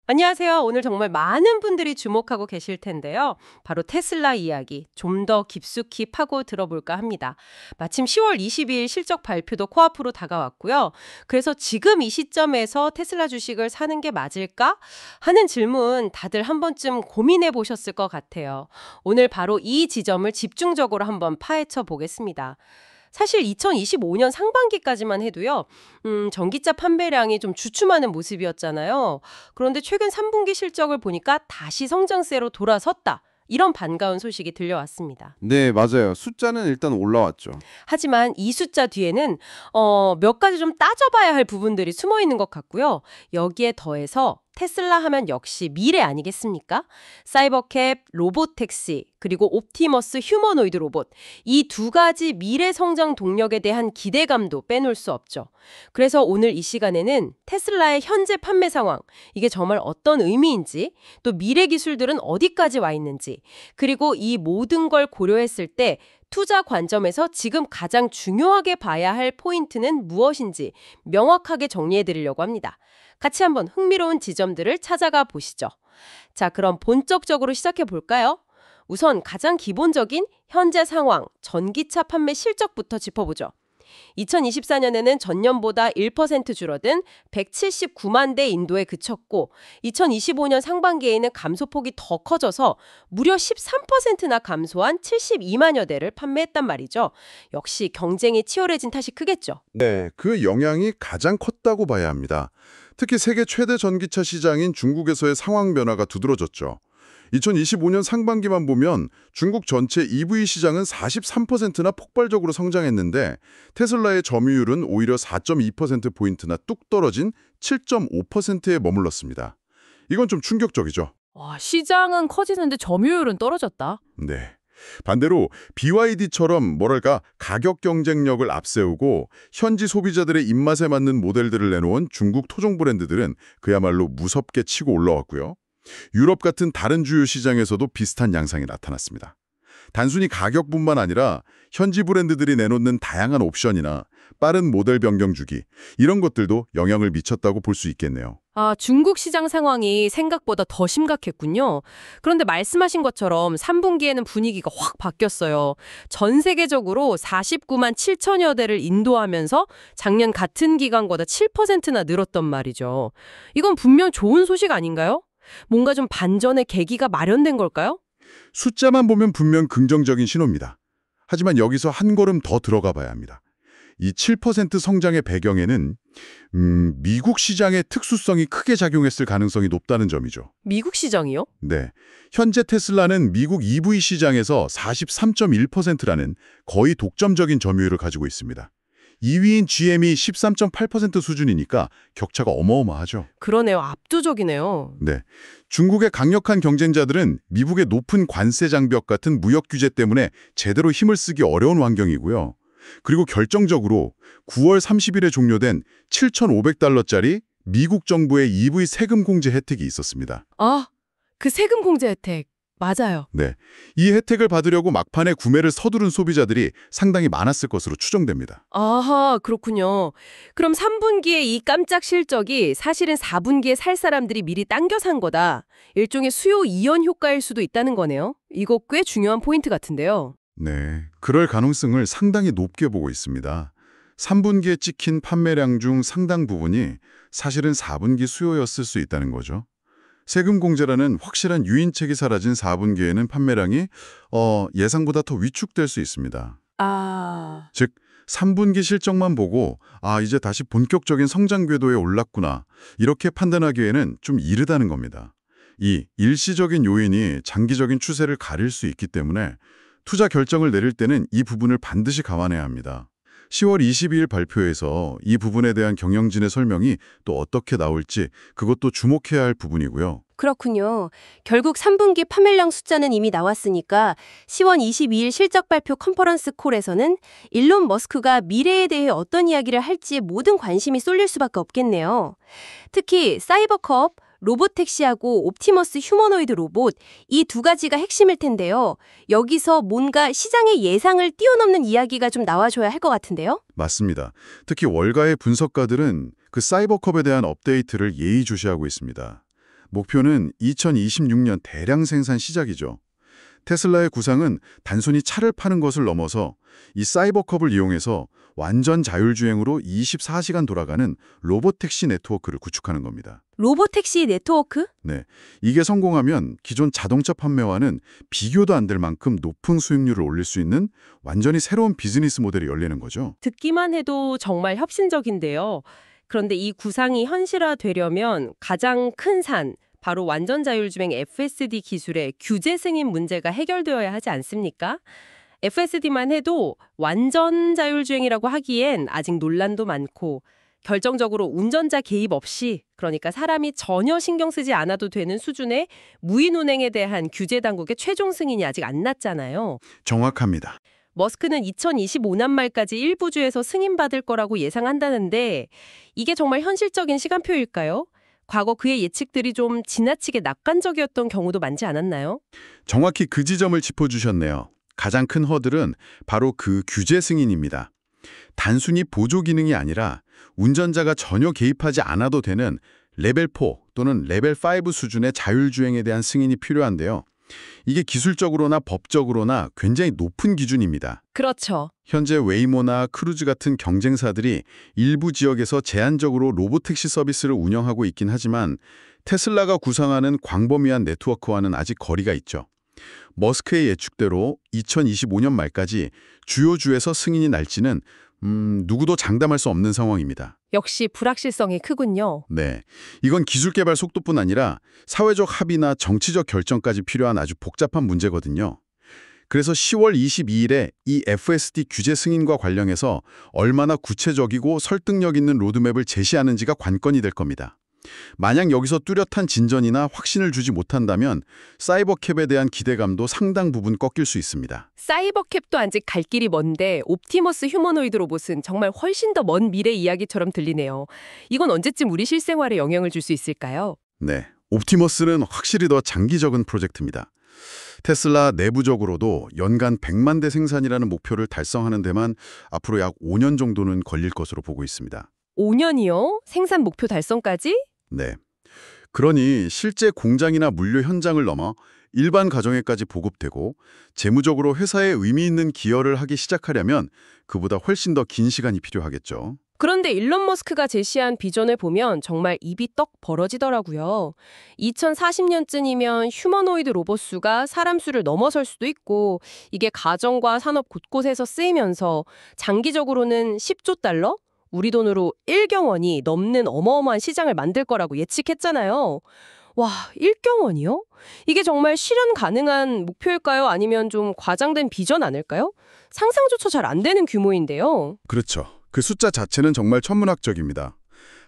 안녕하세요. 오늘 정말 많은 분들이 주목하고 계실 텐데요. 바로 테슬라 이야기 좀 더 깊숙이 파고 들어볼까 합니다. 마침 10월 22일 실적 발표도 코앞으로 다가왔고요. 그래서 지금 이 시점에서 테슬라 주식을 사는 게 맞을까? 하는 질문 다들 한 번쯤 고민해 보셨을 것 같아요. 오늘 바로 이 지점을 집중적으로 한번 파헤쳐 보겠습니다. 사실 2025년 상반기까지만 해도요, 전기차 판매량이 좀 주춤하는 모습이었잖아요. 그런데 최근 3분기 실적을 보니까 다시 성장세로 돌아섰다. 이런 반가운 소식이 들려왔습니다. 네, 맞아요. 숫자는 일단 올라왔죠. 하지만 이 숫자 뒤에는 몇 가지 좀 따져봐야 할 부분들이 숨어 있는 것 같고요. 여기에 더해서 테슬라 하면 역시 미래 아니겠습니까? 사이버캡, 로보택시, 그리고 옵티머스 휴머노이드 로봇. 이 두 가지 미래 성장 동력에 대한 기대감도 빼놓을 수 없죠. 그래서 오늘 이 시간에는 테슬라의 현재 판매 상황, 이게 정말 어떤 의미인지, 또 미래 기술들은 어디까지 와 있는지, 그리고 이 모든 걸 고려했을 때 투자 관점에서 지금 가장 중요하게 봐야 할 포인트는 무엇인지 명확하게 정리해 드리려고 합니다. 같이 한번 흥미로운 지점들을 찾아가 보시죠. 자, 그럼 본격적으로 시작해 볼까요? 우선 가장 기본적인 현재 상황, 전기차 판매 실적부터 짚어보죠. 2024년에는 전년보다 1% 줄어든 179만 대 인도에 그쳤고 2025년 상반기에는 감소폭이 더 커져서 무려 13%나 감소한 72만여 대를 판매했단 말이죠. 역시 경쟁이 치열해진 탓이 크겠죠. 네, 그 영향이 가장 컸다고 봐야 합니다. 특히 세계 최대 전기차 시장인 중국에서의 상황 변화가 두드러졌죠. 2025년 상반기만 보면 중국 전체 EV 시장은 43%나 폭발적으로 성장했는데 테슬라의 점유율은 오히려 4.2%포인트나 뚝 떨어진 7.5%에 머물렀습니다. 이건 좀 충격적이죠. 와, 시장은 커지는데 점유율은 떨어졌다. 네. 반대로 BYD처럼 뭐랄까 가격 경쟁력을 앞세우고 현지 소비자들의 입맛에 맞는 모델들을 내놓은 중국 토종 브랜드들은 그야말로 무섭게 치고 올라왔고요. 유럽 같은 다른 주요 시장에서도 비슷한 양상이 나타났습니다. 단순히 가격뿐만 아니라 현지 브랜드들이 내놓는 다양한 옵션이나 빠른 모델 변경 주기 이런 것들도 영향을 미쳤다고 볼 수 있겠네요. 아, 중국 시장 상황이 생각보다 더 심각했군요. 그런데 말씀하신 것처럼 3분기에는 분위기가 확 바뀌었어요. 전 세계적으로 49만 7천여 대를 인도하면서 작년 같은 기간보다 7%나 늘었단 말이죠. 이건 분명 좋은 소식 아닌가요? 뭔가 좀 반전의 계기가 마련된 걸까요? 숫자만 보면 분명 긍정적인 신호입니다. 하지만 여기서 한 걸음 더 들어가 봐야 합니다. 이 7% 성장의 배경에는 미국 시장의 특수성이 크게 작용했을 가능성이 높다는 점이죠. 미국 시장이요? 네, 현재 테슬라는 미국 EV 시장에서 43.1%라는 거의 독점적인 점유율을 가지고 있습니다. 2위인 GM이 13.8% 수준이니까 격차가 어마어마하죠. 그러네요. 압도적이네요. 네, 중국의 강력한 경쟁자들은 미국의 높은 관세 장벽 같은 무역 규제 때문에 제대로 힘을 쓰기 어려운 환경이고요. 그리고 결정적으로 9월 30일에 종료된 7,500달러짜리 미국 정부의 EV 세금 공제 혜택이 있었습니다. 아, 그 세금 공제 혜택. 맞아요. 네, 이 혜택을 받으려고 막판에 구매를 서두른 소비자들이 상당히 많았을 것으로 추정됩니다. 아하, 그렇군요. 그럼 3분기에 이 깜짝 실적이 사실은 4분기에 살 사람들이 미리 당겨 산 거다. 일종의 수요 이연 효과일 수도 있다는 거네요. 이거 꽤 중요한 포인트 같은데요. 네, 그럴 가능성을 상당히 높게 보고 있습니다. 3분기에 찍힌 판매량 중 상당 부분이 사실은 4분기 수요였을 수 있다는 거죠. 세금 공제라는 확실한 유인책이 사라진 4분기에는 판매량이 예상보다 더 위축될 수 있습니다. 아, 즉 3분기 실적만 보고 이제 다시 본격적인 성장 궤도에 올랐구나 이렇게 판단하기에는 좀 이르다는 겁니다. 이 일시적인 요인이 장기적인 추세를 가릴 수 있기 때문에 투자 결정을 내릴 때는 이 부분을 반드시 감안해야 합니다. 10월 22일 발표에서 이 부분에 대한 경영진의 설명이 또 어떻게 나올지 그것도 주목해야 할 부분이고요. 그렇군요. 결국 3분기 판매량 숫자는 이미 나왔으니까 10월 22일 실적 발표 컨퍼런스 콜에서는 일론 머스크가 미래에 대해 어떤 이야기를 할지에 모든 관심이 쏠릴 수밖에 없겠네요. 특히 사이버컵, 로보택시하고 옵티머스 휴머노이드 로봇 이 두 가지가 핵심일 텐데요. 여기서 뭔가 시장의 예상을 뛰어넘는 이야기가 좀 나와줘야 할 것 같은데요. 맞습니다. 특히 월가의 분석가들은 그 사이버컵에 대한 업데이트를 예의주시하고 있습니다. 목표는 2026년 대량 생산 시작이죠. 테슬라의 구상은 단순히 차를 파는 것을 넘어서 이 사이버컵을 이용해서 완전 자율주행으로 24시간 돌아가는 로봇택시 네트워크를 구축하는 겁니다. 로보택시 네트워크? 네, 이게 성공하면 기존 자동차 판매와는 비교도 안 될 만큼 높은 수익률을 올릴 수 있는 완전히 새로운 비즈니스 모델이 열리는 거죠. 듣기만 해도 정말 혁신적인데요. 그런데 이 구상이 현실화되려면 가장 큰 산, 바로 완전 자율주행 FSD 기술의 규제 승인 문제가 해결되어야 하지 않습니까? FSD만 해도 완전 자율주행이라고 하기엔 아직 논란도 많고 결정적으로 운전자 개입 없이, 그러니까 사람이 전혀 신경 쓰지 않아도 되는 수준의 무인 운행에 대한 규제 당국의 최종 승인이 아직 안 났잖아요. 정확합니다. 머스크는 2025년 말까지 일부 주에서 승인받을 거라고 예상한다는데 이게 정말 현실적인 시간표일까요? 과거 그의 예측들이 좀 지나치게 낙관적이었던 경우도 많지 않았나요? 정확히 그 지점을 짚어주셨네요. 가장 큰 허들은 바로 그 규제 승인입니다. 단순히 보조 기능이 아니라 운전자가 전혀 개입하지 않아도 되는 레벨 4 또는 레벨 5 수준의 자율주행에 대한 승인이 필요한데요. 이게 기술적으로나 법적으로나 굉장히 높은 기준입니다. 그렇죠. 현재 웨이모나 크루즈 같은 경쟁사들이 일부 지역에서 제한적으로 로보택시 서비스를 운영하고 있긴 하지만 테슬라가 구상하는 광범위한 네트워크와는 아직 거리가 있죠. 머스크의 예측대로 2025년 말까지 주요 주에서 승인이 날지는 누구도 장담할 수 없는 상황입니다. 역시 불확실성이 크군요. 네, 이건 기술 개발 속도뿐 아니라 사회적 합의나 정치적 결정까지 필요한 아주 복잡한 문제거든요. 그래서 10월 22일에 이 FSD 규제 승인과 관련해서 얼마나 구체적이고 설득력 있는 로드맵을 제시하는지가 관건이 될 겁니다. 만약 여기서 뚜렷한 진전이나 확신을 주지 못한다면 사이버캡에 대한 기대감도 상당 부분 꺾일 수 있습니다. 사이버캡도 아직 갈 길이 먼데 옵티머스 휴머노이드 로봇은 정말 훨씬 더 먼 미래 이야기처럼 들리네요. 이건 언제쯤 우리 실생활에 영향을 줄 수 있을까요? 네, 옵티머스는 확실히 더 장기적인 프로젝트입니다. 테슬라 내부적으로도 연간 100만 대 생산이라는 목표를 달성하는 데만 앞으로 약 5년 정도는 걸릴 것으로 보고 있습니다. 5년이요? 생산 목표 달성까지? 네. 그러니 실제 공장이나 물류 현장을 넘어 일반 가정에까지 보급되고 재무적으로 회사에 의미 있는 기여를 하기 시작하려면 그보다 훨씬 더 긴 시간이 필요하겠죠. 그런데 일론 머스크가 제시한 비전을 보면 정말 입이 떡 벌어지더라고요. 2040년쯤이면 휴머노이드 로봇 수가 사람 수를 넘어설 수도 있고 이게 가정과 산업 곳곳에서 쓰이면서 장기적으로는 10조 달러? 우리 돈으로 1경 원이 넘는 어마어마한 시장을 만들 거라고 예측했잖아요. 와, 1경 원이요? 이게 정말 실현 가능한 목표일까요? 아니면 좀 과장된 비전 아닐까요? 상상조차 잘 안 되는 규모인데요. 그렇죠. 그 숫자 자체는 정말 천문학적입니다.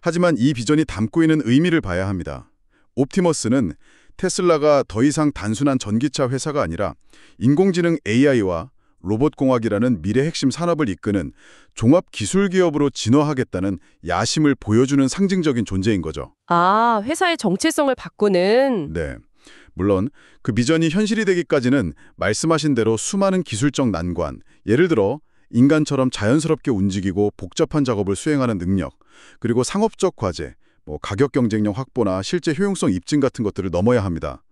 하지만 이 비전이 담고 있는 의미를 봐야 합니다. 옵티머스는 테슬라가 더 이상 단순한 전기차 회사가 아니라 인공지능 AI와 로봇공학이라는 미래 핵심 산업을 이끄는 종합기술기업으로 진화하겠다는 야심을 보여주는 상징적인 존재인 거죠. 아, 회사의 정체성을 바꾸는. 네. 물론 그 비전이 현실이 되기까지는 말씀하신 대로 수많은 기술적 난관, 예를 들어 인간처럼 자연스럽게 움직이고 복잡한 작업을 수행하는 능력, 그리고 상업적 과제, 가격 경쟁력 확보나 실제 효용성 입증 같은 것들을 넘어야 합니다.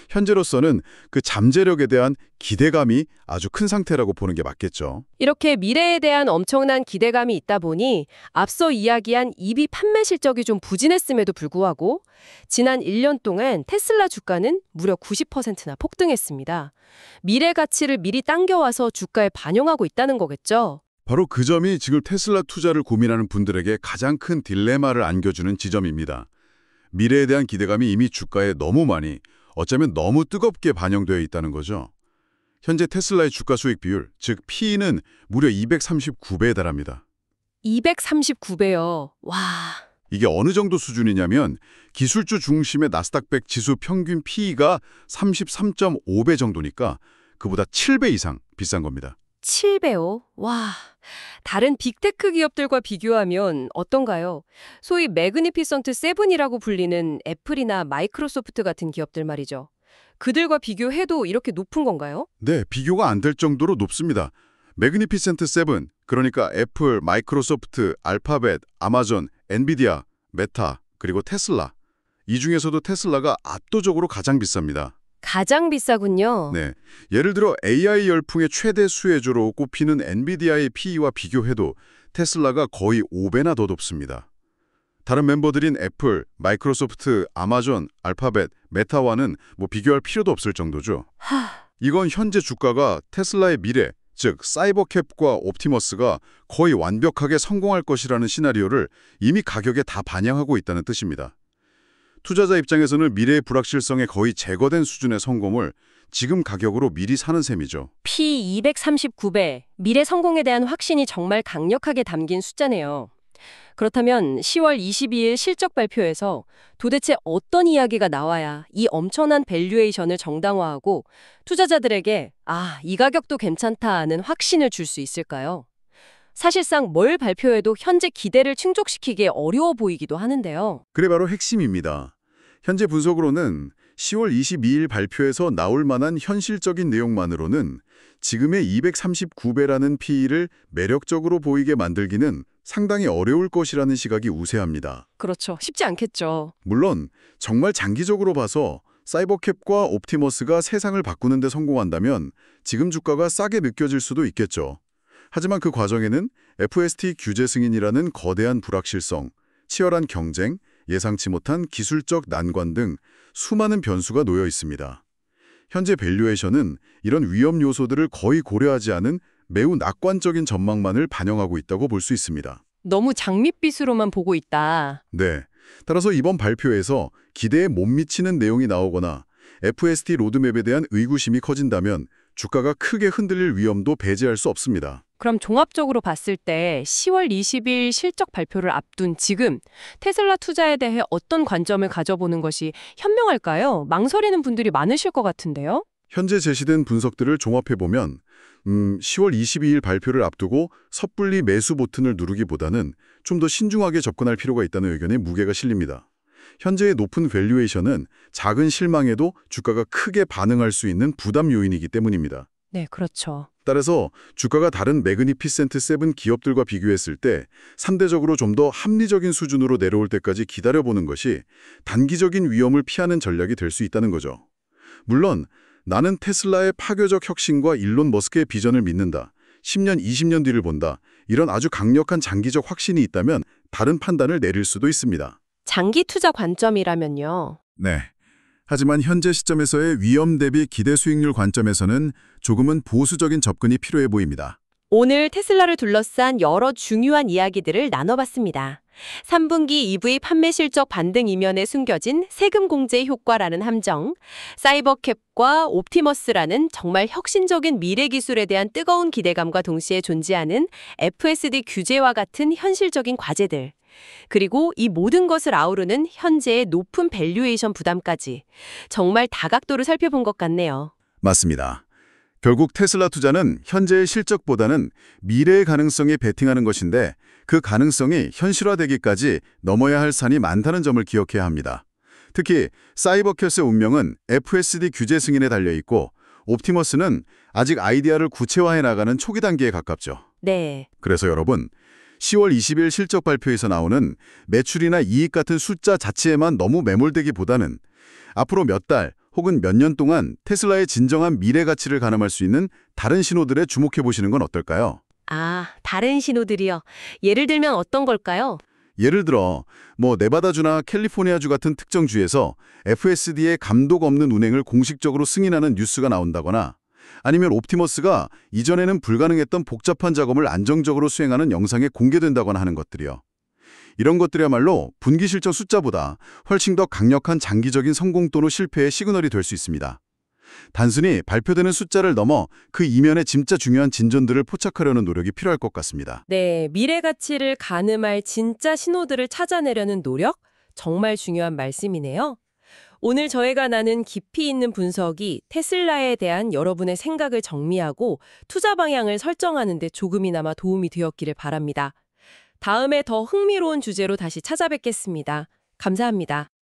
현재로서는 그 잠재력에 대한 기대감이 아주 큰 상태라고 보는 게 맞겠죠. 이렇게 미래에 대한 엄청난 기대감이 있다 보니 앞서 이야기한 EV 판매 실적이 좀 부진했음에도 불구하고 지난 1년 동안 테슬라 주가는 무려 90%나 폭등했습니다. 미래 가치를 미리 당겨와서 주가에 반영하고 있다는 거겠죠. 바로 그 점이 지금 테슬라 투자를 고민하는 분들에게 가장 큰 딜레마를 안겨주는 지점입니다. 미래에 대한 기대감이 이미 주가에 너무 많이, 어쩌면 너무 뜨겁게 반영되어 있다는 거죠. 현재 테슬라의 주가 수익 비율, 즉 PE는 무려 239배에 달합니다. 239배요. 와. 이게 어느 정도 수준이냐면 기술주 중심의 나스닥 100 지수 평균 PE가 33.5배 정도니까 그보다 7배 이상 비싼 겁니다. 7배요? 와. 다른 빅테크 기업들과 비교하면 어떤가요? 소위 매그니피선트 세븐이라고 불리는 애플이나 마이크로소프트 같은 기업들 말이죠. 그들과 비교해도 이렇게 높은 건가요? 네, 비교가 안 될 정도로 높습니다. 매그니피센트 세븐, 그러니까 애플, 마이크로소프트, 알파벳, 아마존, 엔비디아, 메타, 그리고 테슬라. 이 중에서도 테슬라가 압도적으로 가장 비쌉니다. 가장 비싸군요. 네, 예를 들어 AI 열풍의 최대 수혜주로 꼽히는 엔비디아의 PE와 비교해도 테슬라가 거의 5배나 더 높습니다. 다른 멤버들인 애플, 마이크로소프트, 아마존, 알파벳, 메타와는 비교할 필요도 없을 정도죠. 이건 현재 주가가 테슬라의 미래, 즉 사이버캡과 옵티머스가 거의 완벽하게 성공할 것이라는 시나리오를 이미 가격에 다 반영하고 있다는 뜻입니다. 투자자 입장에서는 미래의 불확실성에 거의 제거된 수준의 성공을 지금 가격으로 미리 사는 셈이죠. P 239배, 미래 성공에 대한 확신이 정말 강력하게 담긴 숫자네요. 그렇다면 10월 22일 실적 발표에서 도대체 어떤 이야기가 나와야 이 엄청난 밸류에이션을 정당화하고 투자자들에게 이 가격도 괜찮다는 확신을 줄 수 있을까요? 사실상 뭘 발표해도 현재 기대를 충족시키기 어려워 보이기도 하는데요. 그게 바로 핵심입니다. 현재 분석으로는 10월 22일 발표에서 나올 만한 현실적인 내용만으로는 지금의 239배라는 PE를 매력적으로 보이게 만들기는 상당히 어려울 것이라는 시각이 우세합니다. 그렇죠. 쉽지 않겠죠. 물론 정말 장기적으로 봐서 사이버캡과 옵티머스가 세상을 바꾸는 데 성공한다면 지금 주가가 싸게 느껴질 수도 있겠죠. 하지만 그 과정에는 FST 규제 승인이라는 거대한 불확실성, 치열한 경쟁, 예상치 못한 기술적 난관 등 수많은 변수가 놓여 있습니다. 현재 밸류에이션은 이런 위험 요소들을 거의 고려하지 않은 매우 낙관적인 전망만을 반영하고 있다고 볼 수 있습니다. 너무 장밋빛으로만 보고 있다. 네. 따라서 이번 발표에서 기대에 못 미치는 내용이 나오거나 FST 로드맵에 대한 의구심이 커진다면 주가가 크게 흔들릴 위험도 배제할 수 없습니다. 그럼 종합적으로 봤을 때 10월 20일 실적 발표를 앞둔 지금 테슬라 투자에 대해 어떤 관점을 가져보는 것이 현명할까요? 망설이는 분들이 많으실 것 같은데요. 현재 제시된 분석들을 종합해보면 10월 22일 발표를 앞두고 섣불리 매수 버튼을 누르기보다는 좀 더 신중하게 접근할 필요가 있다는 의견에 무게가 실립니다. 현재의 높은 밸류에이션은 작은 실망에도 주가가 크게 반응할 수 있는 부담 요인이기 때문입니다. 네, 그렇죠. 따라서 주가가 다른 매그니피센트 7 기업들과 비교했을 때 상대적으로 좀 더 합리적인 수준으로 내려올 때까지 기다려보는 것이 단기적인 위험을 피하는 전략이 될 수 있다는 거죠. 물론 나는 테슬라의 파괴적 혁신과 일론 머스크의 비전을 믿는다. 10년, 20년 뒤를 본다. 이런 아주 강력한 장기적 확신이 있다면 다른 판단을 내릴 수도 있습니다. 장기 투자 관점이라면요. 네. 하지만 현재 시점에서의 위험 대비 기대 수익률 관점에서는 조금은 보수적인 접근이 필요해 보입니다. 오늘 테슬라를 둘러싼 여러 중요한 이야기들을 나눠봤습니다. 3분기 EV 판매 실적 반등 이면에 숨겨진 세금 공제 효과라는 함정, 사이버캡과 옵티머스라는 정말 혁신적인 미래 기술에 대한 뜨거운 기대감과 동시에 존재하는 FSD 규제와 같은 현실적인 과제들, 그리고 이 모든 것을 아우르는 현재의 높은 밸류에이션 부담까지 정말 다각도로 살펴본 것 같네요. 맞습니다. 결국 테슬라 투자는 현재의 실적보다는 미래의 가능성에 베팅하는 것인데 그 가능성이 현실화되기까지 넘어야 할 산이 많다는 점을 기억해야 합니다. 특히 사이버캣의 운명은 FSD 규제 승인에 달려있고 옵티머스는 아직 아이디어를 구체화해 나가는 초기 단계에 가깝죠. 네. 그래서 여러분, 10월 20일 실적 발표에서 나오는 매출이나 이익 같은 숫자 자체에만 너무 매몰되기보다는 앞으로 몇 달 혹은 몇 년 동안 테슬라의 진정한 미래 가치를 가늠할 수 있는 다른 신호들에 주목해 보시는 건 어떨까요? 다른 신호들이요. 예를 들면 어떤 걸까요? 예를 들어 네바다주나 캘리포니아주 같은 특정 주에서 FSD의 감독 없는 운행을 공식적으로 승인하는 뉴스가 나온다거나 아니면 옵티머스가 이전에는 불가능했던 복잡한 작업을 안정적으로 수행하는 영상에 공개된다거나 하는 것들이요. 이런 것들이야말로 분기 실적 숫자보다 훨씬 더 강력한 장기적인 성공 또는 실패의 시그널이 될 수 있습니다. 단순히 발표되는 숫자를 넘어 그 이면에 진짜 중요한 진전들을 포착하려는 노력이 필요할 것 같습니다. 네, 미래 가치를 가늠할 진짜 신호들을 찾아내려는 노력? 정말 중요한 말씀이네요. 오늘 저희가 나눈 깊이 있는 분석이 테슬라에 대한 여러분의 생각을 정리하고 투자 방향을 설정하는 데 조금이나마 도움이 되었기를 바랍니다. 다음에 더 흥미로운 주제로 다시 찾아뵙겠습니다. 감사합니다.